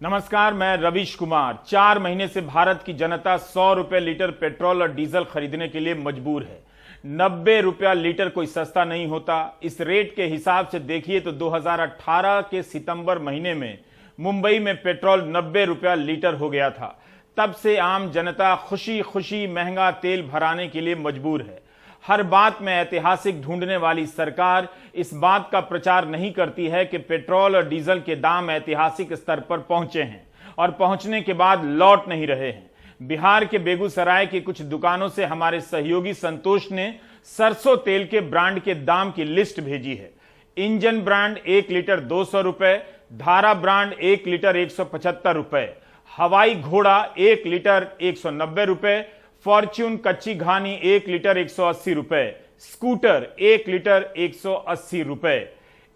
नमस्कार, मैं रवीश कुमार। 4 महीने से भारत की जनता 100 रुपए लीटर पेट्रोल और डीजल खरीदने के लिए मजबूर है। 90 रुपया लीटर कोई सस्ता नहीं होता। इस रेट के हिसाब से देखिए तो 2018 के सितंबर महीने में मुंबई में पेट्रोल 90 रुपया लीटर हो गया था। तब से आम जनता खुशी खुशी महंगा तेल भराने के लिए मजबूर है। हर बात में ऐतिहासिक ढूंढने वाली सरकार इस बात का प्रचार नहीं करती है कि पेट्रोल और डीजल के दाम ऐतिहासिक स्तर पर पहुंचे हैं और पहुंचने के बाद लौट नहीं रहे हैं। बिहार के बेगूसराय की कुछ दुकानों से हमारे सहयोगी संतोष ने सरसों तेल के ब्रांड के दाम की लिस्ट भेजी है। इंजन ब्रांड 1 लीटर 200 रुपए, धारा ब्रांड 1 लीटर 175 रुपए, हवाई घोड़ा 1 लीटर 190 रुपए, फॉर्च्यून कच्ची घानी 1 लीटर 180 रुपए, स्कूटर 1 लीटर 180 रुपए।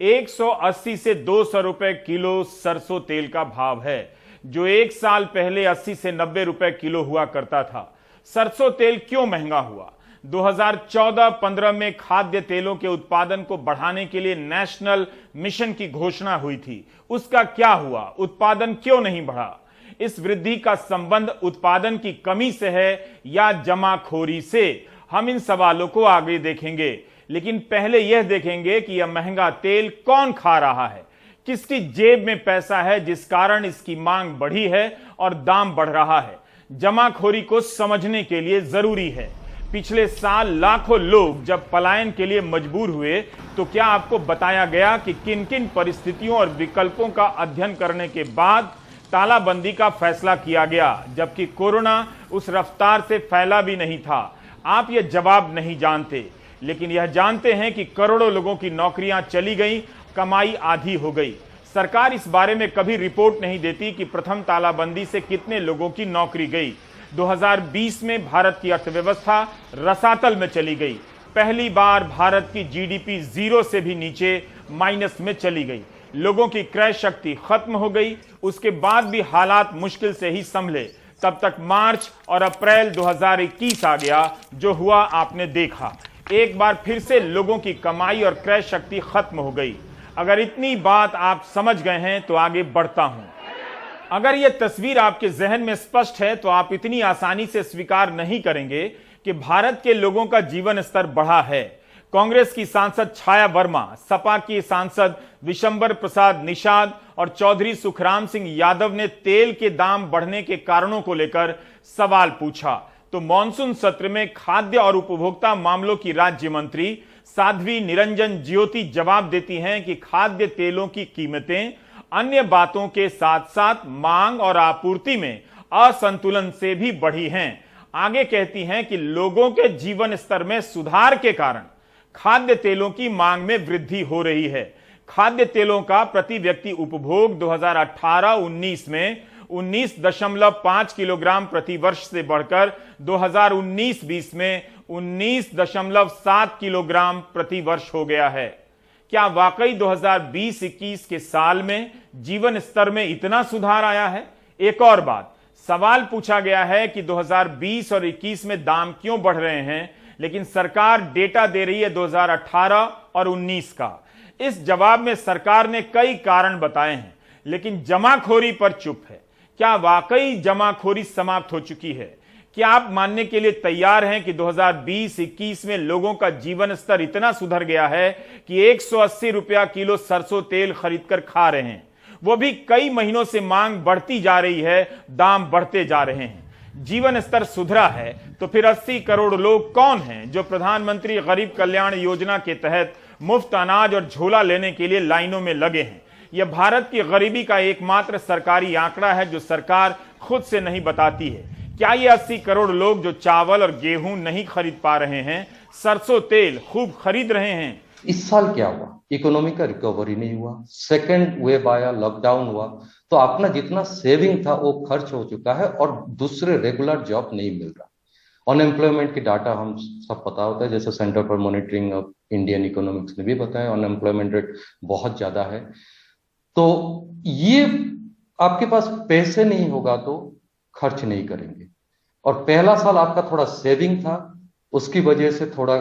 180 से 200 रुपए किलो सरसों तेल का भाव है, जो 1 साल पहले 80 से 90 रुपए किलो हुआ करता था। सरसों तेल क्यों महंगा हुआ? 2014-15 में खाद्य तेलों के उत्पादन को बढ़ाने के लिए नेशनल मिशन की घोषणा हुई थी। उसका क्या हुआ? उत्पादन क्यों नहीं बढ़ा? इस वृद्धि का संबंध उत्पादन की कमी से है या जमाखोरी से? हम इन सवालों को आगे देखेंगे, लेकिन पहले यह देखेंगे कि यह महंगा तेल कौन खा रहा है, किसकी जेब में पैसा है जिस कारण इसकी मांग बढ़ी है और दाम बढ़ रहा है। जमाखोरी को समझने के लिए जरूरी है। पिछले साल लाखों लोग जब पलायन के लिए मजबूर हुए तो क्या आपको बताया गया कि किन किन परिस्थितियों और विकल्पों का अध्ययन करने के बाद तालाबंदी का फैसला किया गया, जबकि कोरोना उस रफ्तार से फैला भी नहीं था? आप यह जवाब नहीं जानते, लेकिन यह जानते हैं कि करोड़ों लोगों की नौकरियां चली गई, कमाई आधी हो गई। सरकार इस बारे में कभी रिपोर्ट नहीं देती कि प्रथम तालाबंदी से कितने लोगों की नौकरी गई। 2020 में भारत की अर्थव्यवस्था रसातल में चली गई। पहली बार भारत की जीडीपी 0 से भी नीचे माइनस में चली गई। लोगों की क्रय शक्ति खत्म हो गई। उसके बाद भी हालात मुश्किल से ही संभले। तब तक मार्च और अप्रैल 2021 आ गया। जो हुआ आपने देखा। एक बार फिर से लोगों की कमाई और क्रय शक्ति खत्म हो गई। अगर इतनी बात आप समझ गए हैं तो आगे बढ़ता हूं। अगर यह तस्वीर आपके जहन में स्पष्ट है तो आप इतनी आसानी से स्वीकार नहीं करेंगे कि भारत के लोगों का जीवन स्तर बढ़ा है। कांग्रेस की सांसद छाया वर्मा, सपा की सांसद विशंबर प्रसाद निषाद और चौधरी सुखराम सिंह यादव ने तेल के दाम बढ़ने के कारणों को लेकर सवाल पूछा तो मॉनसून सत्र में खाद्य और उपभोक्ता मामलों की राज्य मंत्री साध्वी निरंजन ज्योति जवाब देती हैं कि खाद्य तेलों की कीमतें अन्य बातों के साथ साथ मांग और आपूर्ति में असंतुलन से भी बढ़ी हैं। आगे कहती हैं कि लोगों के जीवन स्तर में सुधार के कारण खाद्य तेलों की मांग में वृद्धि हो रही है। खाद्य तेलों का प्रति व्यक्ति उपभोग 2018-19 में 19.5 किलोग्राम प्रति वर्ष से बढ़कर 2019-20 में 19.7 किलोग्राम प्रति वर्ष हो गया है। क्या वाकई 2020-21 के साल में जीवन स्तर में इतना सुधार आया है? एक और बात, सवाल पूछा गया है कि 2020 और 21 में दाम क्यों बढ़ रहे हैं, लेकिन सरकार डेटा दे रही है 2018 और 19 का। इस जवाब में सरकार ने कई कारण बताए हैं, लेकिन जमाखोरी पर चुप है। क्या वाकई जमाखोरी समाप्त हो चुकी है? क्या आप मानने के लिए तैयार हैं कि 2020-21 में लोगों का जीवन स्तर इतना सुधर गया है कि 180 रुपया किलो सरसों तेल खरीदकर खा रहे हैं? वो भी कई महीनों से मांग बढ़ती जा रही है, दाम बढ़ते जा रहे हैं। जीवन स्तर सुधरा है तो फिर 80 करोड़ लोग कौन हैं जो प्रधानमंत्री गरीब कल्याण योजना के तहत मुफ्त अनाज और झोला लेने के लिए लाइनों में लगे हैं? यह भारत की गरीबी का एकमात्र सरकारी आंकड़ा है जो सरकार खुद से नहीं बताती है। क्या ये 80 करोड़ लोग जो चावल और गेहूं नहीं खरीद पा रहे हैं, सरसों तेल खूब खरीद रहे हैं? इस साल क्या हुआ? इकोनॉमी का रिकवरी नहीं हुआ, सेकेंड वेव आया, लॉकडाउन हुआ, तो अपना जितना सेविंग था वो खर्च हो चुका है और दूसरे रेगुलर जॉब नहीं मिल रहा। अनएम्प्लॉयमेंट की डाटा हम सब पता होता है, जैसे centre for monitoring of Indian economics ने भी बताया, अनएम्प्लॉयमेंट रेट बहुत ज्यादा है। तो ये आपके पास पैसे नहीं होगा तो खर्च नहीं करेंगे, और पहला साल आपका थोड़ा सेविंग था, उसकी वजह से थोड़ा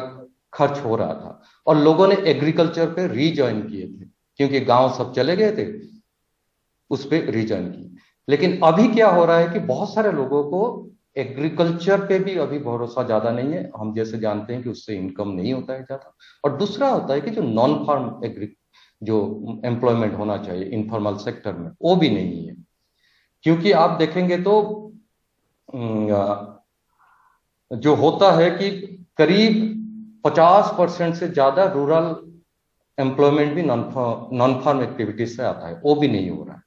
खर्च हो रहा था, और लोगों ने एग्रीकल्चर पे रीजॉइन किए थे क्योंकि गांव सब चले गए थे, उस पे रीजॉइन किए। लेकिन अभी क्या हो रहा है कि बहुत सारे लोगों को एग्रीकल्चर पे भी अभी भरोसा ज्यादा नहीं है। हम जैसे जानते हैं कि उससे इनकम नहीं होता है ज्यादा। और दूसरा होता है कि जो नॉन फार्म एग्री जो एम्प्लॉयमेंट होना चाहिए इनफॉर्मल सेक्टर में, वो भी नहीं है। क्योंकि आप देखेंगे तो जो होता है कि करीब 50% से ज्यादा रूरल एम्प्लॉयमेंट भी नॉन फार्म एक्टिविटीज से आता है, वो भी नहीं हो रहा है।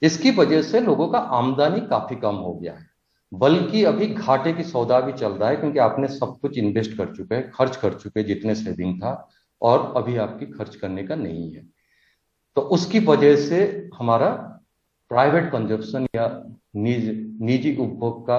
इसकी वजह से लोगों का आमदनी काफी कम हो गया है, बल्कि अभी घाटे की सौदा भी चल रहा है, क्योंकि आपने सब कुछ इन्वेस्ट कर चुके हैं, खर्च कर चुके हैं जितने सेविंग था, और अभी आपकी खर्च करने का नहीं है। तो उसकी वजह से हमारा प्राइवेट कंजप्शन या निजी उपभोग का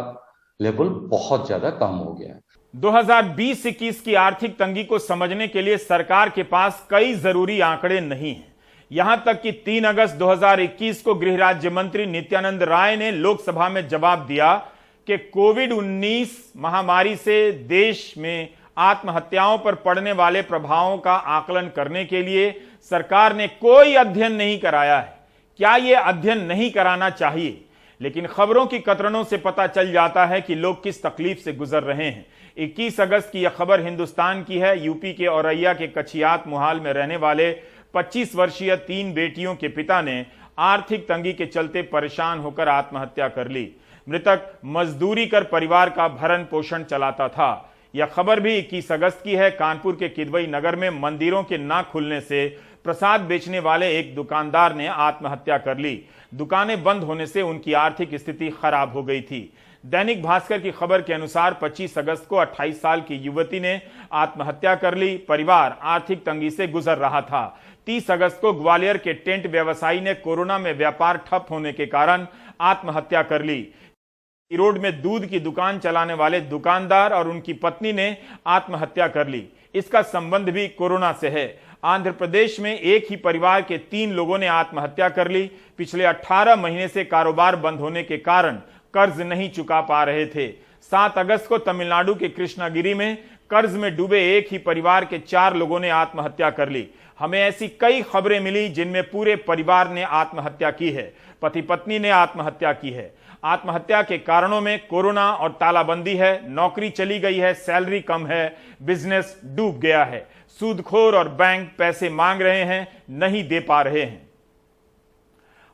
लेवल बहुत ज्यादा कम हो गया है। 2020-21 की आर्थिक तंगी को समझने के लिए सरकार के पास कई जरूरी आंकड़े नहीं हैं। यहां तक कि 3 अगस्त 2021 को गृह राज्य मंत्री नित्यानंद राय ने लोकसभा में जवाब दिया कि कोविड-19 महामारी से देश में आत्महत्याओं पर पड़ने वाले प्रभावों का आकलन करने के लिए सरकार ने कोई अध्ययन नहीं कराया है। क्या यह अध्ययन नहीं कराना चाहिए? लेकिन खबरों की कतरनों से पता चल जाता है कि लोग किस तकलीफ से गुजर रहे हैं। 21 अगस्त की यह खबर हिंदुस्तान की है। यूपी के औरैया के कछियात मुहाल में रहने वाले 25 वर्षीय 3 बेटियों के पिता ने आर्थिक तंगी के चलते परेशान होकर आत्महत्या कर ली। मृतक मजदूरी कर परिवार का भरण पोषण चलाता था। यह खबर भी 21 अगस्त की है। कानपुर के किदवई नगर में मंदिरों के ना खुलने से प्रसाद बेचने वाले एक दुकानदार ने आत्महत्या कर ली। दुकानें बंद होने से उनकी आर्थिक स्थिति खराब हो गई थी। दैनिक भास्कर की खबर के अनुसार 25 अगस्त को 28 साल की युवती ने आत्महत्या कर ली। परिवार आर्थिक तंगी से गुजर रहा था। 30 अगस्त को ग्वालियर के टेंट व्यवसायी ने कोरोना में व्यापार ठप होने के कारण आत्महत्या कर ली। रोड में दूध की दुकान चलाने वाले दुकानदार और उनकी पत्नी ने आत्महत्या कर ली। इसका संबंध भी कोरोना से है। आंध्र प्रदेश में एक ही परिवार के 3 लोगों ने आत्महत्या कर ली। पिछले 18 महीने से कारोबार बंद होने के कारण कर्ज नहीं चुका पा रहे थे। 7 अगस्त को तमिलनाडु के कृष्णागिरी में कर्ज में डूबे एक ही परिवार के 4 लोगों ने आत्महत्या कर ली। हमें ऐसी कई खबरें मिली जिनमें पूरे परिवार ने आत्महत्या की है, पति पत्नी ने आत्महत्या की है। आत्महत्या के कारणों में कोरोना और तालाबंदी है, नौकरी चली गई है, सैलरी कम है, बिजनेस डूब गया है, सूदखोर और बैंक पैसे मांग रहे हैं, नहीं दे पा रहे हैं।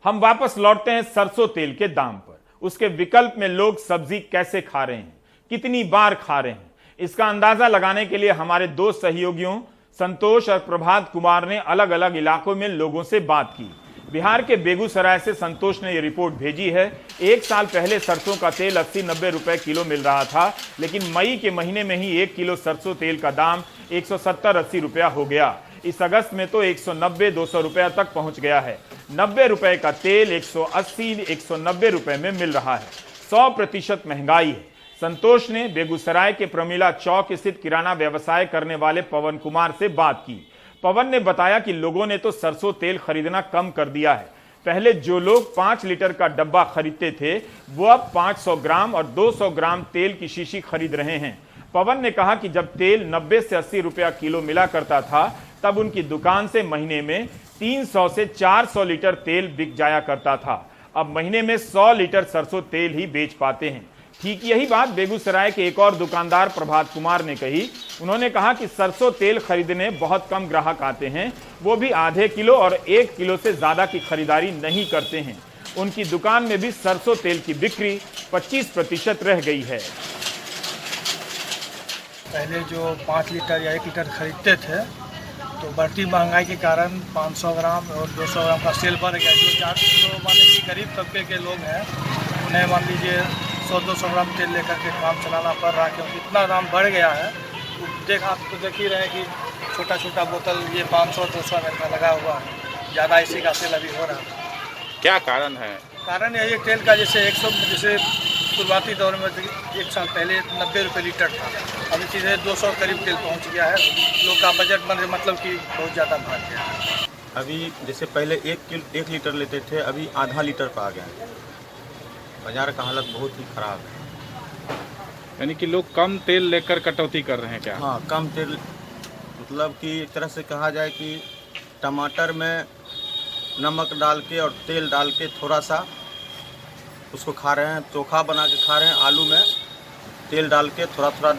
हम वापस लौटते हैं सरसों तेल के दाम पर। उसके विकल्प में लोग सब्जी कैसे खा रहे हैं, कितनी बार खा रहे हैं, इसका अंदाजा लगाने के लिए हमारे 2 सहयोगियों संतोष और प्रभात कुमार ने अलग अलग इलाकों में लोगों से बात की। बिहार के बेगूसराय से संतोष ने यह रिपोर्ट भेजी है। 1 साल पहले सरसों का तेल 80-90 रुपए किलो मिल रहा था, लेकिन मई के महीने में ही 1 किलो सरसों तेल का दाम 170-80 रुपया हो गया। इस अगस्त में तो 190-200 रुपया तक पहुंच गया है। 90 रुपए का तेल 180-190 रुपए में मिल रहा है। 100% महंगाई है। संतोष ने बेगूसराय के प्रमिला चौक स्थित किराना व्यवसाय करने वाले पवन कुमार से बात की। पवन ने बताया कि लोगों ने तो सरसों तेल खरीदना कम कर दिया है। पहले जो लोग 5 लीटर का डब्बा खरीदते थे, वो अब 500 ग्राम और 200 ग्राम तेल की शीशी खरीद रहे हैं। पवन ने कहा कि जब तेल 90 से 80 रुपया किलो मिला करता था, तब उनकी दुकान से महीने में 300 से 400 लीटर तेल बिक जाया करता था। अब महीने में 100 लीटर सरसों तेल ही बेच पाते हैं। ठीक यही बात बेगूसराय के एक और दुकानदार प्रभात कुमार ने कही। उन्होंने कहा कि सरसों तेल खरीदने बहुत कम ग्राहक आते हैं, वो भी आधे किलो और 1 किलो से ज्यादा की खरीदारी नहीं करते हैं। उनकी दुकान में भी सरसों तेल की बिक्री 25% रह गई है। पहले जो 5 लीटर या 1 लीटर खरीदते थे, तो बढ़ती महंगाई के कारण 500 ग्राम और 200 ग्राम का सेल बढ़ गया। जो मान लीजिए गरीब तबके के लोग हैं, उन्हें मान लीजिए 100-200 ग्राम तेल लेकर के काम चलाना पड़ रहा है, क्योंकि इतना दाम बढ़ गया है। आप तो देख ही रहे हैं कि छोटा छोटा बोतल ये 500-200 में का लगा हुआ है। ज़्यादा इसी का सेल अभी हो रहा है। क्या कारण है? कारण यही तेल का, जैसे शुरुआती दौर में 1 साल पहले 90 रुपये लीटर था, अभी सीधे 200 करीब तेल पहुंच गया है। लोग का बजट बन मतलब कि बहुत ज़्यादा बढ़ गया है। अभी जैसे पहले 1 लीटर लेते थे, अभी आधा लीटर पर आ गए। बाजार का हालत बहुत ही खराब है। यानी कि लोग कम तेल लेकर कटौती कर रहे हैं क्या? हाँ, कम तेल, मतलब कि एक तरह से कहा जाए कि टमाटर में नमक डाल के और तेल डाल के थोड़ा सा उसको खा रहे हैं, चोखा बना के खा रहे हैं, आलू में तेल डाल के थोड़ा थोड़ा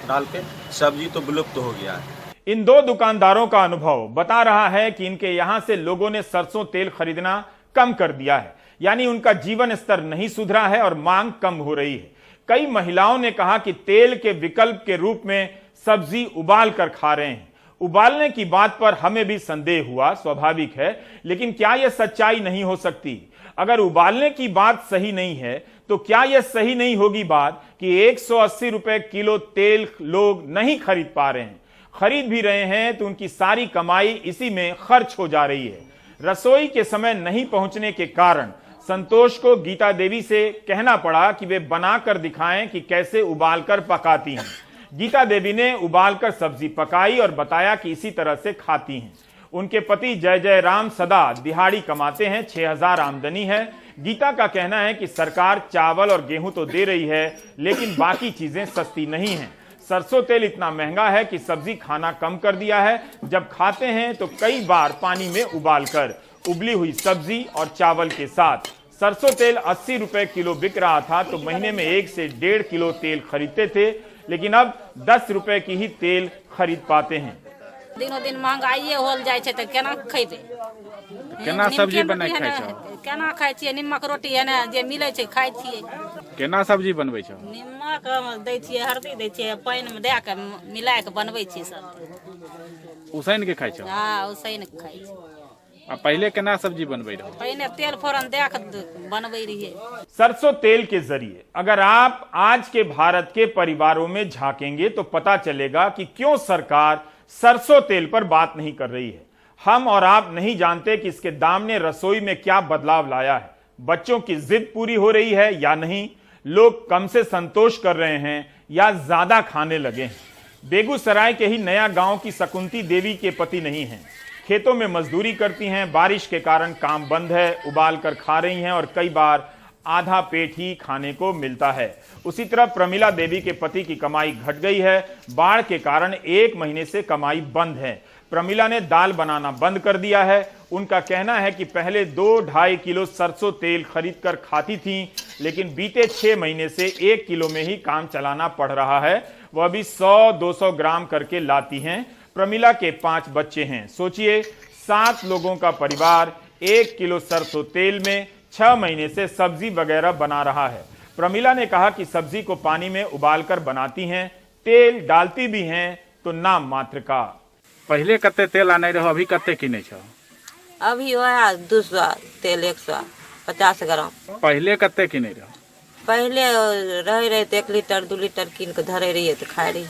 डाल के। सब्जी तो विलुप्त हो गया है। इन दो दुकानदारों का अनुभव बता रहा है कि इनके यहां से लोगों ने सरसों तेल खरीदना कम कर दिया है, यानी उनका जीवन स्तर नहीं सुधरा है और मांग कम हो रही है। कई महिलाओं ने कहा कि तेल के विकल्प के रूप में सब्जी उबाल कर खा रहे हैं। उबालने की बात पर हमें भी संदेह हुआ, स्वाभाविक है, लेकिन क्या यह सच्चाई नहीं हो सकती? अगर उबालने की बात सही नहीं है तो क्या यह सही नहीं होगी बात कि 180 रुपए किलो तेल लोग नहीं खरीद पा रहे हैं? खरीद भी रहे हैं तो उनकी सारी कमाई इसी में खर्च हो जा रही है। रसोई के समय नहीं पहुंचने के कारण संतोष को गीता देवी से कहना पड़ा कि वे बनाकर दिखाएं कि कैसे उबालकर पकाती हैं। गीता देवी ने उबालकर सब्जी पकाई और बताया कि इसी तरह से खाती हैं। उनके पति जय जय राम सदा दिहाड़ी कमाते हैं, 6000 आमदनी है। गीता का कहना है कि सरकार चावल और गेहूं तो दे रही है, लेकिन बाकी चीजें सस्ती नहीं हैं। सरसों तेल इतना महंगा है कि सब्जी खाना कम कर दिया है। जब खाते हैं तो कई बार पानी में उबालकर, उबली हुई सब्जी और चावल के साथ। सरसों तेल 80 रुपए किलो बिक रहा था तो महीने में 1 से 1.5 किलो तेल खरीदते थे, लेकिन अब 10 रुपए की ही तेल खरीद पाते हैं। दिनों दिन महंगाई होल जाए छे त केना खैबे? केना सब्जी बनाय खाय छौ? केना खाय छियै? निमक रोटी है ने जे मिलै छै खाय छियै। केना सब्जी बनबै छौ? निमक दै छियै, हल्दी दै छियै, पानि में दे के मिला के बनबै छियै सब। उसैन के खाय छौ? हां, उसैन के खाय छियै। आ पहले केना सब्जी बनबै रहो? पहले तेल फोरन दे के बनबै रहिए। सरसों तेल के जरिए अगर आप आज के भारत के परिवारों में झांकेंगे तो पता चलेगा कि क्यों सरकार सरसों तेल पर बात नहीं कर रही है। हम और आप नहीं जानते कि इसके दाम ने रसोई में क्या बदलाव लाया है। बच्चों की जिद पूरी हो रही है या नहीं, लोग कम से संतोष कर रहे हैं या ज्यादा खाने लगे हैं। बेगूसराय के ही नया गांव की शकुंती देवी के पति नहीं हैं, खेतों में मजदूरी करती हैं, बारिश के कारण काम बंद है, उबाल कर खा रही हैं और कई बार आधा पेट ही खाने को मिलता है। उसी तरह प्रमिला देवी के पति की कमाई घट गई है, बाढ़ के कारण 1 महीने से कमाई बंद है। प्रमिला ने दाल बनाना बंद कर दिया है। उनका कहना है कि पहले 2-2.5 किलो सरसों तेल खरीद कर खाती थीं, लेकिन बीते 6 महीने से 1 किलो में ही काम चलाना पड़ रहा है। वह भी 100-200 ग्राम करके लाती हैं। प्रमिला के 5 बच्चे हैं। सोचिए, 7 लोगों का परिवार 1 किलो सरसों तेल में 6 महीने से सब्जी वगैरह बना रहा है। प्रमिला ने कहा कि सब्जी को पानी में उबालकर बनाती हैं, तेल डालती भी हैं तो नाम मात्र का। पहले कते तेल आने रहो, अभी कते किने छो? अभी वह 200 तेल 150 ग्राम। पहले कते किने रहो? पहले रहे तो 1 लीटर 2 लीटर कीन के धरे रहिए तो खाए रही।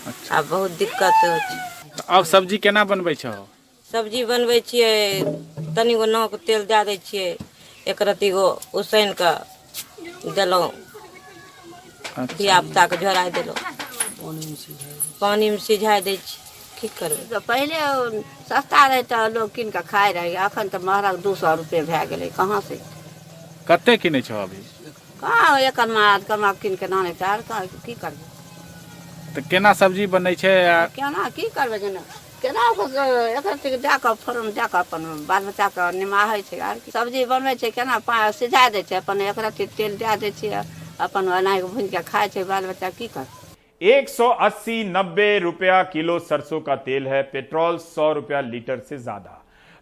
अच्छा। अब बहुत दिक्कत हो छै। अब सब्जी केना बनबै छो? सब्जी बनबै छियै, तनी गो नाव के तेल दे दै छियै, 1 रत्ती गो उसैन के देलहुँ, धिया पुता के झोरा देलहुँ, पानी में सिझा दै छी। की करबै? तो पहले सस्ता रहे तो लोग कीन के खाए रहे, अखन तो महंगा 200 रुपये भए गेलै। कहाँ से कते किने छो अभी? कहाँ एक करमा कीन के नाने चार की करबै? तो केना सब्जी बनै छै? केना की करबै? जेना केना एक रत्ती दे के फोरन दे के अपन बाल बच्चा के निमाहै छै। आर सब्जी बनबै छै केना सिझा दै छै, अपन 1 रत्ती तेल दे दै छियै, अपन एनाहि भून के खाए छै बाल बच्चा। की करबै? 180-90 रुपया किलो सरसों का तेल है। पेट्रोल 100 रुपया लीटर से ज्यादा।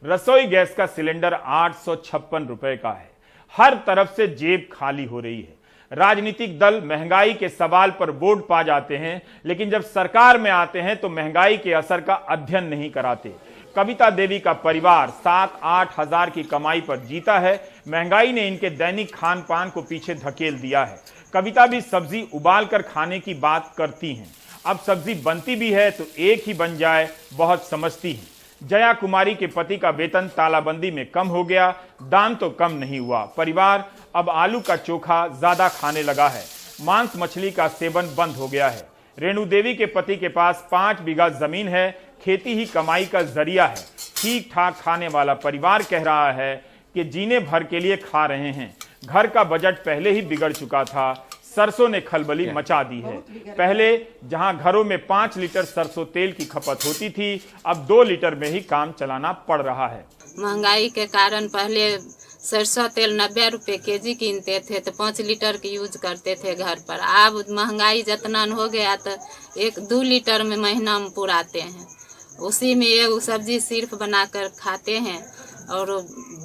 रसोई गैस का सिलेंडर 856 रुपए का है। हर तरफ से जेब खाली हो रही है। राजनीतिक दल महंगाई के सवाल पर वोट पा जाते हैं, लेकिन जब सरकार में आते हैं तो महंगाई के असर का अध्ययन नहीं कराते। कविता देवी का परिवार 7-8 हजार की कमाई पर जीता है। महंगाई ने इनके दैनिक खान पान को पीछे धकेल दिया है। कविता भी सब्जी उबाल कर खाने की बात करती हैं। अब सब्जी बनती भी है तो एक ही बन जाए, बहुत समझती हैं। जया कुमारी के पति का वेतन तालाबंदी में कम हो गया, दाम तो कम नहीं हुआ। परिवार अब आलू का चोखा ज्यादा खाने लगा है। मांस मछली का सेवन बंद हो गया है। रेणु देवी के पति के पास 5 बीघा जमीन है। खेती ही कमाई का जरिया है। ठीक ठाक खाने वाला परिवार कह रहा है कि जीने भर के लिए खा रहे हैं। घर का बजट पहले ही बिगड़ चुका था। सरसों ने खलबली मचा दी है। पहले जहां घरों में 5 लीटर सरसों तेल की खपत होती थी, अब 2 लीटर में ही काम चलाना पड़ रहा है। महंगाई के कारण पहले सरसों तेल 90 रुपये केजी कीनते थे तो 5 लीटर की यूज करते थे घर पर। अब महंगाई जितना हो गया तो 1-2 लीटर में महीना में पुराते हैं। उसी में एक सब्जी सिर्फ बनाकर खाते हैं और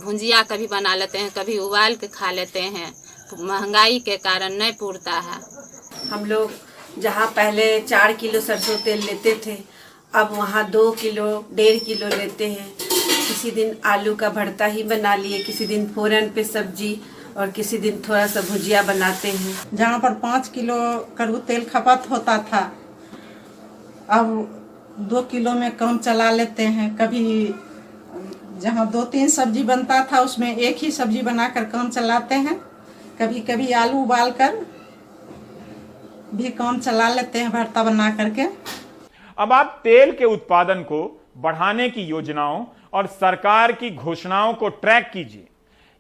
भुंजिया कभी बना लेते हैं, कभी उबाल के खा लेते हैं। महंगाई के कारण नहीं पुरता है। हम लोग जहाँ पहले 4 किलो सरसों तेल लेते थे, अब वहाँ 2 किलो 1.5 किलो लेते हैं। किसी दिन आलू का भरता ही बना लिए, किसी दिन फोरन पे सब्जी और किसी दिन थोड़ा सा भुजिया बनाते हैं। जहाँ पर 5 किलो कड़ू तेल खपत होता था, अब 2 किलो में कम चला लेते हैं। कभी जहाँ 2-3 सब्जी बनता था उसमें एक ही सब्जी बनाकर काम चलाते हैं। कभी कभी आलू उबाल कर भी काम चला लेते हैं भरता बना करके। अब आप तेल के उत्पादन को बढ़ाने की योजनाओं और सरकार की घोषणाओं को ट्रैक कीजिए।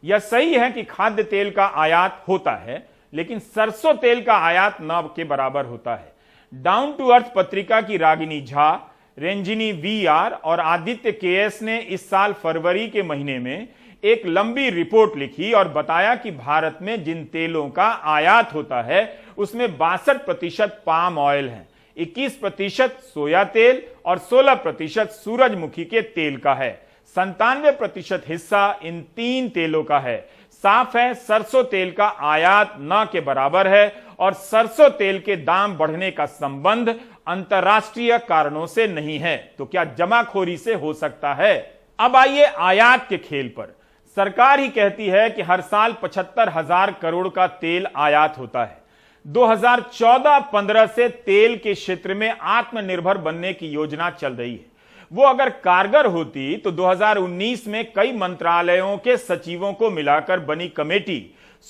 यह सही है कि खाद्य तेल का आयात होता है, लेकिन सरसों तेल का आयात न के बराबर होता है। डाउन टू अर्थ पत्रिका की रागिनी झा, रंजिनी VR और आदित्य KS ने इस साल फरवरी के महीने में एक लंबी रिपोर्ट लिखी और बताया कि भारत में जिन तेलों का आयात होता है उसमें 62% पाम ऑयल है, 21% सोया तेल और 16% सूरजमुखी के तेल का है। 97% हिस्सा इन 3 तेलों का है। साफ है सरसों तेल का आयात न के बराबर है और सरसों तेल के दाम बढ़ने का संबंध अंतर्राष्ट्रीय कारणों से नहीं है, तो क्या जमाखोरी से हो सकता है? अब आइए आयात के खेल पर। सरकार ही कहती है कि हर साल 75,000 करोड़ का तेल आयात होता है। 2014-15 से तेल के क्षेत्र में आत्मनिर्भर बनने की योजना चल रही है। वो अगर कारगर होती तो 2019 में कई मंत्रालयों के सचिवों को मिलाकर बनी कमेटी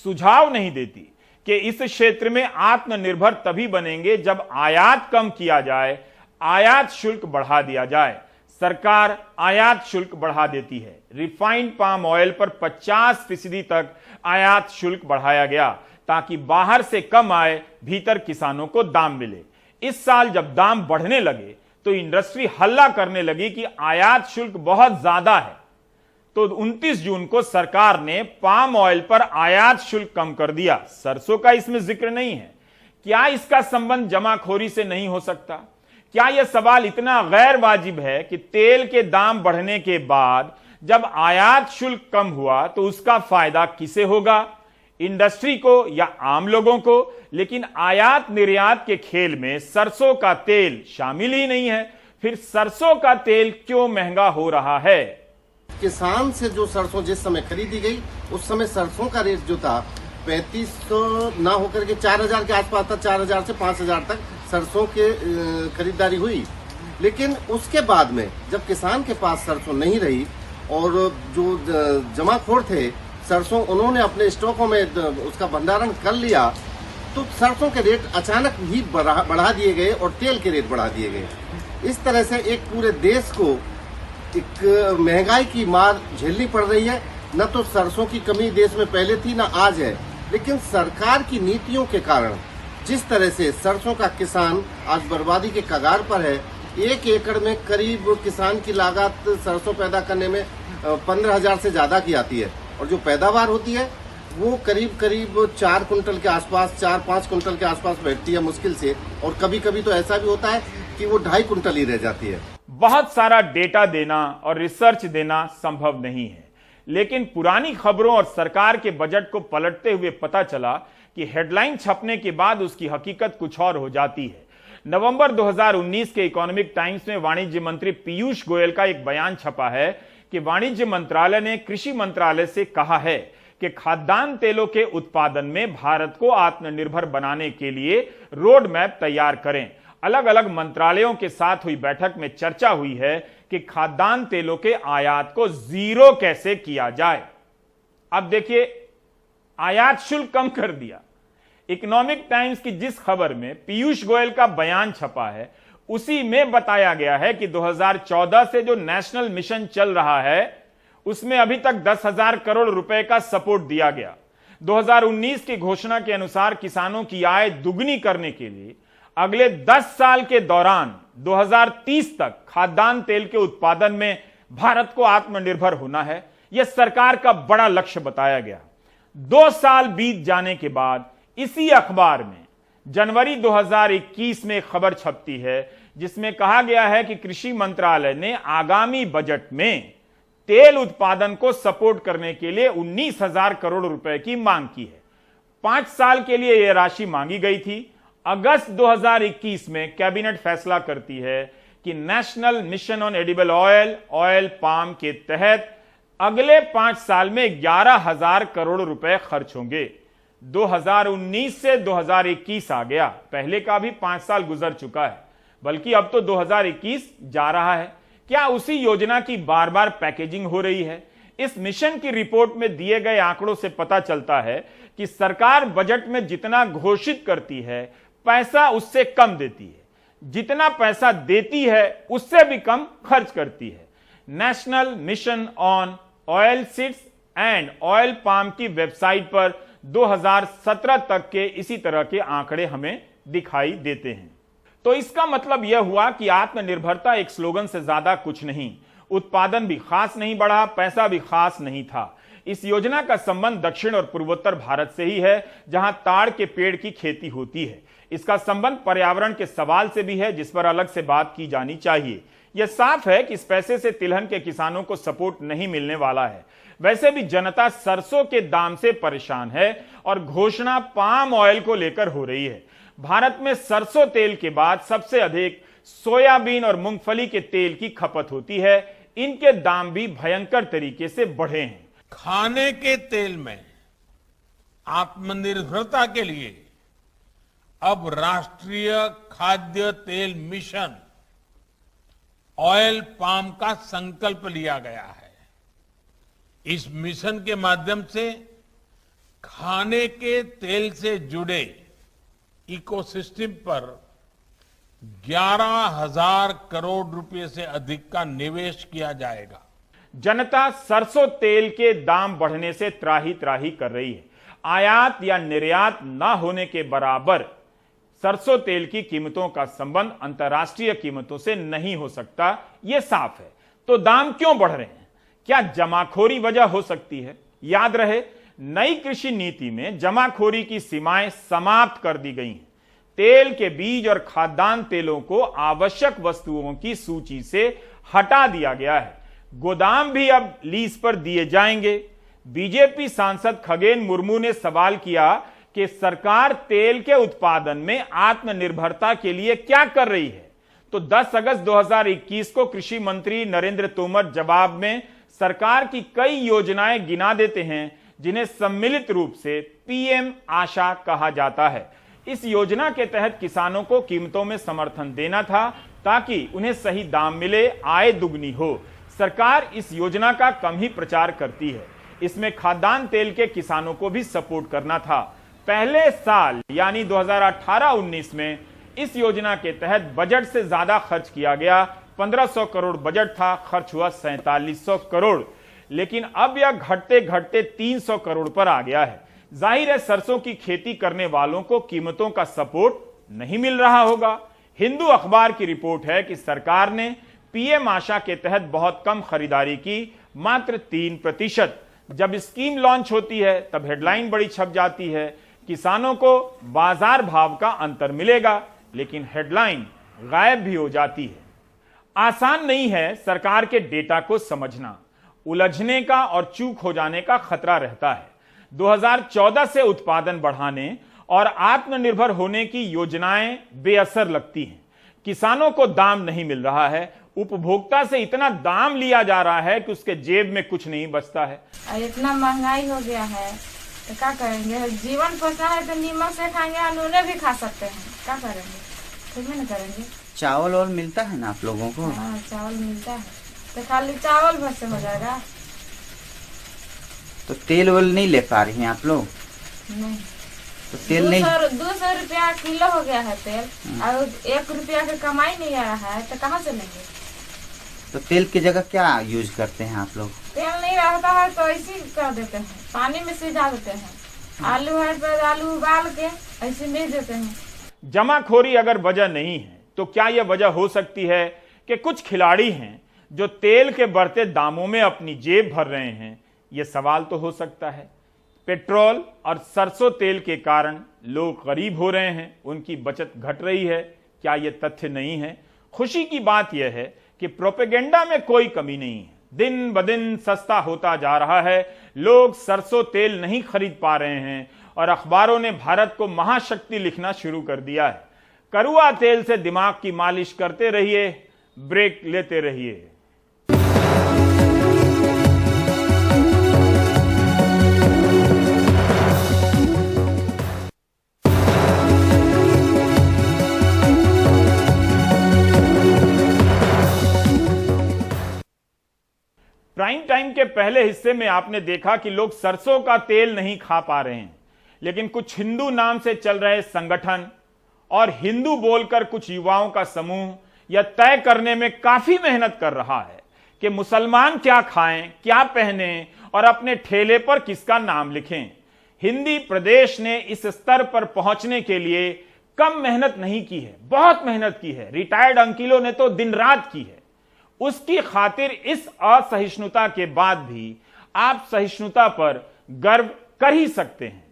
सुझाव नहीं देती कि इस क्षेत्र में आत्मनिर्भर तभी बनेंगे जब आयात कम किया जाए, आयात शुल्क बढ़ा दिया जाए। सरकार आयात शुल्क बढ़ा देती है। रिफाइंड पाम ऑयल पर 50% तक आयात शुल्क बढ़ाया गया ताकि बाहर से कम आए, भीतर किसानों को दाम मिले। इस साल जब दाम बढ़ने लगे तो इंडस्ट्री हल्ला करने लगी कि आयात शुल्क बहुत ज्यादा है, तो 29 जून को सरकार ने पाम ऑयल पर आयात शुल्क कम कर दिया। सरसों का इसमें जिक्र नहीं है। क्या इसका संबंध जमाखोरी से नहीं हो सकता? क्या यह सवाल इतना गैर वाजिब है कि तेल के दाम बढ़ने के बाद जब आयात शुल्क कम हुआ तो उसका फायदा किसे होगा? इंडस्ट्री को या आम लोगों को? लेकिन आयात निर्यात के खेल में सरसों का तेल शामिल ही नहीं है। फिर सरसों का तेल क्यों महंगा हो रहा है? किसान से जो सरसों जिस समय खरीदी गई उस समय सरसों का रेट जो था 3500 ना होकर के 4000 के आसपास था। 4000 से 5000 तक सरसों के खरीदारी हुई। लेकिन उसके बाद में जब किसान के पास सरसों नहीं रही और जो जमाखोर थे सरसों, उन्होंने अपने स्टॉकों में उसका भंडारण कर लिया, तो सरसों के रेट अचानक ही बढ़ा दिए गए और तेल के रेट बढ़ा दिए गए। इस तरह से एक पूरे देश को एक महंगाई की मार झेलनी पड़ रही है। न तो सरसों की कमी देश में पहले थी, न आज है, लेकिन सरकार की नीतियों के कारण जिस तरह से सरसों का किसान आज बर्बादी के कगार पर है। 1 एकड़ में करीब किसान की लागत सरसों पैदा करने में 15,000 से ज्यादा की आती है और जो पैदावार होती है वो करीब 4 कुंटल के आसपास, 4-5 कुंटल के आसपास बैठती है मुश्किल से, और कभी कभी तो ऐसा भी होता है कि वो 2.5 कुंटल ही रह जाती है। बहुत सारा डेटा देना और रिसर्च देना संभव नहीं है, लेकिन पुरानी खबरों और सरकार के बजट को पलटते हुए पता चला कि हेडलाइन छपने के बाद उसकी हकीकत कुछ और हो जाती है। नवंबर 2019 के इकोनॉमिक टाइम्स में वाणिज्य मंत्री पीयूष गोयल का एक बयान छपा है कि वाणिज्य मंत्रालय ने कृषि मंत्रालय से कहा है कि खाद्यान्न तेलों के उत्पादन में भारत को आत्मनिर्भर बनाने के लिए रोड मैप तैयार करें। अलग अलग मंत्रालयों के साथ हुई बैठक में चर्चा हुई है कि खाद्यान्न तेलों के आयात को 0 कैसे किया जाए। अब देखिए, आयात शुल्क कम कर दिया। इकोनॉमिक टाइम्स की जिस खबर में पीयूष गोयल का बयान छपा है उसी में बताया गया है कि 2014 से जो नेशनल मिशन चल रहा है उसमें अभी तक 10,000 करोड़ रुपए का सपोर्ट दिया गया। 2019 की घोषणा के अनुसार किसानों की आय दुगनी करने के लिए अगले 10 साल के दौरान 2030 तक खाद्यान्न तेल के उत्पादन में भारत को आत्मनिर्भर होना है। यह सरकार का बड़ा लक्ष्य बताया गया। 2 साल बीत जाने के बाद इसी अखबार में जनवरी 2021 में खबर छपती है जिसमें कहा गया है कि कृषि मंत्रालय ने आगामी बजट में तेल उत्पादन को सपोर्ट करने के लिए 19,000 करोड़ रुपए की मांग की है। 5 साल के लिए यह राशि मांगी गई थी। अगस्त 2021 में कैबिनेट फैसला करती है कि national mission on edible oil palm के तहत अगले 5 साल में 11,000 करोड़ रुपए खर्च होंगे। 2019 से 2021 आ गया, पहले का भी 5 साल गुजर चुका है, बल्कि अब तो 2021 जा रहा है। क्या उसी योजना की बार बार पैकेजिंग हो रही है? इस मिशन की रिपोर्ट में दिए गए आंकड़ों से पता चलता है कि सरकार बजट में जितना घोषित करती है पैसा उससे कम देती है, जितना पैसा देती है उससे भी कम खर्च करती है। National mission on oil seeds and oil palm की वेबसाइट पर 2017 तक के इसी तरह के आंकड़े हमें दिखाई देते हैं। तो इसका मतलब यह हुआ कि आत्मनिर्भरता एक स्लोगन से ज्यादा कुछ नहीं। उत्पादन भी खास नहीं बढ़ा, पैसा भी खास नहीं था। इस योजना का संबंध दक्षिण और पूर्वोत्तर भारत से ही है, जहां ताड़ के पेड़ की खेती होती है। इसका संबंध पर्यावरण के सवाल से भी है, जिस पर अलग से बात की जानी चाहिए। यह साफ है कि इस पैसे से तिलहन के किसानों को सपोर्ट नहीं मिलने वाला है। वैसे भी जनता सरसों के दाम से परेशान है और घोषणा पाम ऑयल को लेकर हो रही है। भारत में सरसों तेल के बाद सबसे अधिक सोयाबीन और मूंगफली के तेल की खपत होती है। इनके दाम भी भयंकर तरीके से बढ़े हैं। खाने के तेल में आत्मनिर्भरता के लिए अब राष्ट्रीय खाद्य तेल मिशन ऑयल पाम का संकल्प लिया गया है। इस मिशन के माध्यम से खाने के तेल से जुड़े इकोसिस्टम पर 11,000 करोड़ रुपए से अधिक का निवेश किया जाएगा। जनता सरसों तेल के दाम बढ़ने से त्राही त्राही कर रही है। आयात या निर्यात न होने के बराबर सरसों तेल की कीमतों का संबंध अंतर्राष्ट्रीय कीमतों से नहीं हो सकता, यह साफ है। तो दाम क्यों बढ़ रहे हैं? क्या जमाखोरी वजह हो सकती है? याद रहे, नई कृषि नीति में जमाखोरी की सीमाएं समाप्त कर दी गई हैं। तेल के बीज और खाद्यान्न तेलों को आवश्यक वस्तुओं की सूची से हटा दिया गया है। गोदाम भी अब लीज पर दिए जाएंगे। बीजेपी सांसद खगेन मुर्मू ने सवाल किया कि सरकार तेल के उत्पादन में आत्मनिर्भरता के लिए क्या कर रही है। तो 10 अगस्त 2021 को कृषि मंत्री नरेंद्र तोमर जवाब में सरकार की कई योजनाएं गिना देते हैं, जिन्हें सम्मिलित रूप से पीएम आशा कहा जाता है। इस योजना के तहत किसानों को कीमतों में समर्थन देना था ताकि उन्हें सही दाम मिले, आय दुगनी हो। सरकार इस योजना का कम ही प्रचार करती है। इसमें खाद्यान्न तेल के किसानों को भी सपोर्ट करना था। पहले साल यानी 2018-19 में इस योजना के तहत बजट से ज्यादा खर्च किया गया। 1500 करोड़ बजट था, खर्च हुआ 4700 करोड़। लेकिन अब यह घटते घटते 300 करोड़ पर आ गया है। जाहिर है सरसों की खेती करने वालों को कीमतों का सपोर्ट नहीं मिल रहा होगा। हिंदू अखबार की रिपोर्ट है कि सरकार ने पीएम आशा के तहत बहुत कम खरीदारी की, मात्र 3%। जब स्कीम लॉन्च होती है तब हेडलाइन बड़ी छप जाती है, किसानों को बाजार भाव का अंतर मिलेगा, लेकिन हेडलाइन गायब भी हो जाती है। आसान नहीं है सरकार के डेटा को समझना। उलझने का और चूक हो जाने का खतरा रहता है। 2014 से उत्पादन बढ़ाने और आत्मनिर्भर होने की योजनाएं बेअसर लगती हैं। किसानों को दाम नहीं मिल रहा है, उपभोक्ता से इतना दाम लिया जा रहा है कि उसके जेब में कुछ नहीं बचता है। इतना महंगाई हो गया है तो क्या करेंगे? जीवन पोषण है तो नीमक से खाएंगे, अनूने भी खा सकते हैं, क्या करेंगे? कुछ भी नहीं करेंगे। चावल और मिलता है ना आप लोगों को? हाँ, चावल मिलता है, तो खाली चावल भर से हो जाएगा। तो तेल वेल नहीं ले पा रही हैं आप लोग? नहीं, तो तेल नहीं। 200 रुपया किलो हो गया है तेल, और 1 रुपया की कमाई नहीं आ रहा है, तो कहाँ से लेंगे? तो तेल की जगह क्या यूज करते हैं आप लोग? तेल नहीं रहता है तो ऐसे कर देते हैं, पानी में सिझा देते हैं। आलू है तो आलू उबाल के ऐसे मिल देते हैं। जमाखोरी अगर वजह नहीं है तो क्या यह वजह हो सकती है कि कुछ खिलाड़ी हैं जो तेल के बढ़ते दामों में अपनी जेब भर रहे हैं? यह सवाल तो हो सकता है। पेट्रोल और सरसों तेल के कारण लोग गरीब हो रहे हैं, उनकी बचत घट रही है। क्या यह तथ्य नहीं है? खुशी की बात यह है कि प्रोपेगेंडा में कोई कमी नहीं है। दिन ब दिन सस्ता होता जा रहा है, लोग सरसों तेल नहीं खरीद पा रहे हैं और अखबारों ने भारत को महाशक्ति लिखना शुरू कर दिया है। कड़वा तेल से दिमाग की मालिश करते रहिए, ब्रेक लेते रहिए। प्राइम टाइम के पहले हिस्से में आपने देखा कि लोग सरसों का तेल नहीं खा पा रहे हैं, लेकिन कुछ हिंदू नाम से चल रहे संगठन और हिंदू बोलकर कुछ युवाओं का समूह यह तय करने में काफी मेहनत कर रहा है कि मुसलमान क्या खाएं, क्या पहने और अपने ठेले पर किसका नाम लिखें। हिंदी प्रदेश ने इस स्तर पर पहुंचने के लिए कम मेहनत नहीं की है, बहुत मेहनत की है। रिटायर्ड अंकिलों ने तो दिन रात की है। उसकी खातिर इस असहिष्णुता के बाद भी आप सहिष्णुता पर गर्व कर ही सकते हैं।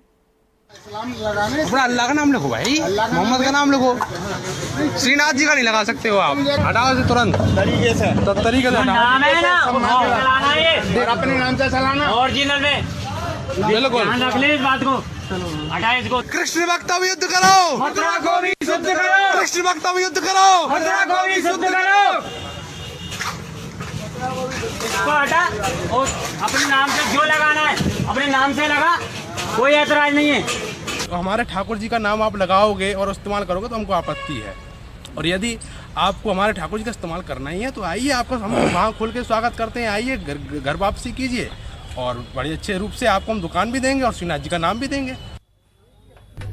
अपना अल्लाह का नाम लिखो भाई, मोहम्मद का नाम लिखो, श्रीनाथ जी का नहीं लगा सकते हो आप। हटाओ से तुरंत तरीके से, तो तरीके से नाम है ना, चलाना ये अपने नाम से चलाना ओरिजिनल में, बिल्कुल रख ले इस बात को, हटाए इसको। कृष्ण भक्तों में युद्ध करो, मथुरा को भी शुद्ध करो, कृष्ण भक्तों में युद्ध करो, मथुरा को भी शुद्ध करो। इसको हटा और अपने नाम से जो लगाना है अपने नाम से लगा, कोई ऐतराज नहीं है। तो हमारे ठाकुर जी का नाम आप लगाओगे और इस्तेमाल करोगे तो हमको आपत्ति है, और यदि आपको हमारे ठाकुर जी का इस्तेमाल करना ही है तो आइए, आपको हम वहाँ खोल के स्वागत करते हैं। आइए, घर वापसी कीजिए और बड़े अच्छे रूप से आपको हम दुकान भी देंगे और श्रीनाथ जी का नाम भी देंगे।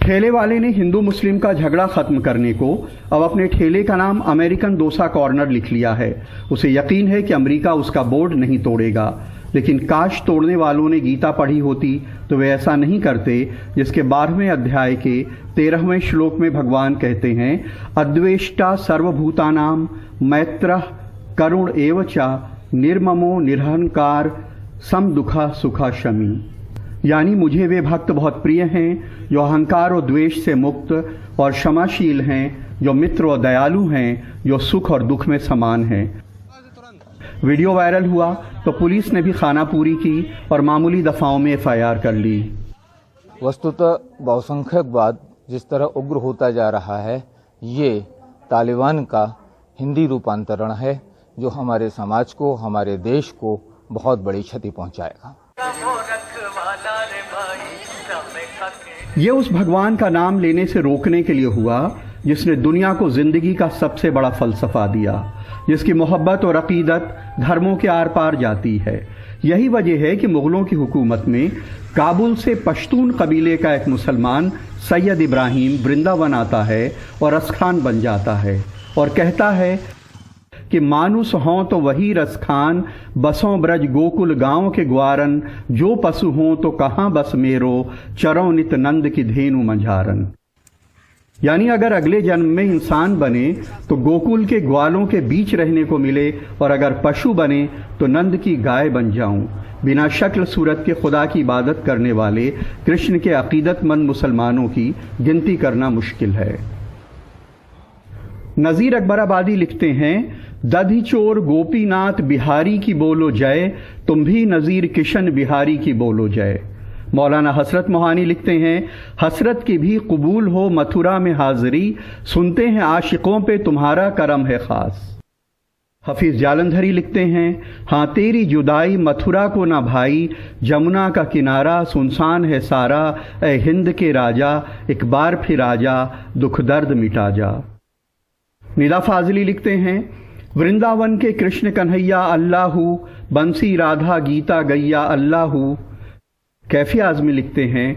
ठेले वाले ने हिंदू मुस्लिम का झगड़ा खत्म करने को अब अपने ठेले का नाम अमेरिकन डोसा कॉर्नर लिख लिया है। उसे यकीन है कि अमेरिका उसका बोर्ड नहीं तोड़ेगा, लेकिन काश तोड़ने वालों ने गीता पढ़ी होती तो वे ऐसा नहीं करते, जिसके 12वें अध्याय के 13वें श्लोक में भगवान कहते हैं, अद्वेष्टा सर्वभूतानाम मैत्रः करुण एव च निर्ममो निरहंकार सम दुखा सुखा शमी। यानी मुझे वे भक्त बहुत प्रिय हैं जो अहंकार और द्वेष से मुक्त और क्षमाशील हैं, जो मित्र और दयालु हैं, जो सुख और दुख में समान हैं। वीडियो वायरल हुआ तो पुलिस ने भी खानापूरी की और मामूली दफाओं में FIR कर ली। वस्तुतः बहुसंख्यकवाद जिस तरह उग्र होता जा रहा है, ये तालिबान का हिंदी रूपांतरण है, जो हमारे समाज को, हमारे देश को बहुत बड़ी क्षति पहुंचाएगा। ये उस भगवान का नाम लेने से रोकने के लिए हुआ जिसने दुनिया को जिंदगी का सबसे बड़ा फलसफा दिया, जिसकी मोहब्बत और अकीदत धर्मों के आर पार जाती है। यही वजह है कि मुगलों की हुकूमत में काबुल से पश्तून कबीले का एक मुसलमान सैयद इब्राहिम वृंदावन आता है और रसखान बन जाता है और कहता है कि मानुस हों तो वही रसखान, बसों ब्रज गोकुल गांव के ग्वारन, जो पशु हों तो कहाँ बस मेरो, चरों नित नंद की धेनु मंझारन। यानी अगर अगले जन्म में इंसान बने तो गोकुल के ग्वालों के बीच रहने को मिले, और अगर पशु बने तो नंद की गाय बन जाऊं। बिना शक्ल सूरत के खुदा की इबादत करने वाले कृष्ण के अकीदतमंद मुसलमानों की गिनती करना मुश्किल है। नजीर अकबराबादी लिखते हैं, दधी चोर गोपीनाथ बिहारी की बोलो जय, तुम भी नजीर किशन बिहारी की बोलो जय। मौलाना हसरत मोहानी लिखते हैं, हसरत की भी कबूल हो मथुरा में हाजिरी, सुनते हैं आशिकों पे तुम्हारा करम है खास। हफीज जालंधरी लिखते हैं, हाँ तेरी जुदाई मथुरा को ना भाई, जमुना का किनारा सुनसान है सारा, ए हिंद के राजा एक बार फिर आजा, दुख दर्द मिटा जा। निदा फाजली लिखते हैं, वृंदावन के कृष्ण कन्हैया अल्लाहू, बंसी राधा गीता गैया अल्लाहू। कैफी आजमी लिखते हैं,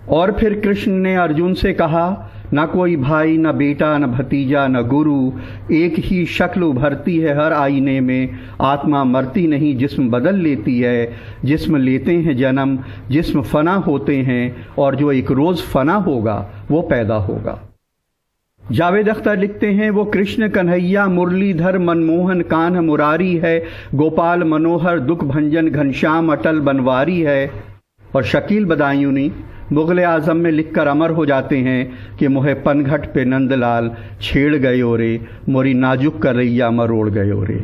और फिर कृष्ण ने अर्जुन से कहा, न कोई भाई न बेटा न भतीजा न गुरु, एक ही शक्ल उभरती है हर आईने में, आत्मा मरती नहीं जिस्म बदल लेती है, जिस्म लेते हैं जन्म जिस्म फना होते हैं, और जो एक रोज फना होगा वो पैदा होगा। जावेद अख्तर लिखते हैं वो कृष्ण कन्हैया मुरलीधर मनमोहन कान्ह मुरारी है, गोपाल मनोहर दुख भंजन घनश्याम अटल बनवारी है। और शकील बदायूनी मुगल आजम में लिखकर अमर हो जाते हैं कि मोहे पनघट पे नंदलाल छेड़ गयो रे, मोरी नाजुक करैया मरोड़ गयो रे।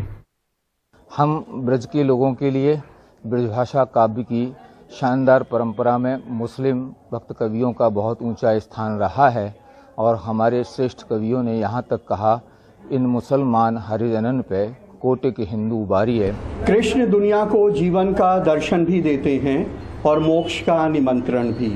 हम ब्रज के लोगों के लिए ब्रजभाषा काव्य की शानदार परंपरा में मुस्लिम भक्त कवियों का बहुत ऊंचा स्थान रहा है और हमारे श्रेष्ठ कवियों ने यहाँ तक कहा, इन मुसलमान हरिजनन पे कोटे के हिंदू उबारी है। कृष्ण दुनिया को जीवन का दर्शन भी देते हैं और मोक्ष का निमंत्रण भी।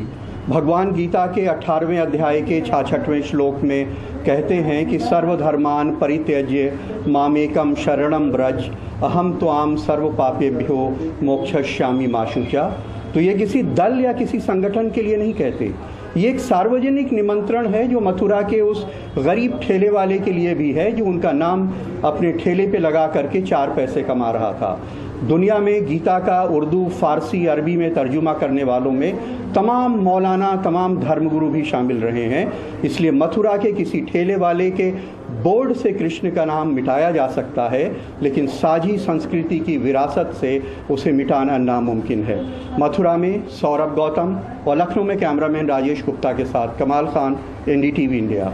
भगवान गीता के 18वें अध्याय के 66वें श्लोक में कहते हैं कि सर्वधर्मान परित्यज्य मामेकम शरणम ब्रज अहम त्वाम सर्व पापेभ्यो मोक्षयिष्यामि मा शुचा। तो ये किसी दल या किसी संगठन के लिए नहीं कहते, ये एक सार्वजनिक निमंत्रण है जो मथुरा के उस गरीब ठेले वाले के लिए भी है जो उनका नाम अपने ठेले पे लगा करके 4 पैसे कमा रहा था। दुनिया में गीता का उर्दू, फारसी, अरबी में तर्जुमा करने वालों में तमाम मौलाना, तमाम धर्मगुरु भी शामिल रहे हैं। इसलिए मथुरा के किसी ठेले वाले के बोर्ड से कृष्ण का नाम मिटाया जा सकता है, लेकिन साझी संस्कृति की विरासत से उसे मिटाना नामुमकिन है। मथुरा में सौरभ गौतम और लखनऊ में कैमरामैन राजेश गुप्ता के साथ कमाल खान, NDTV इंडिया।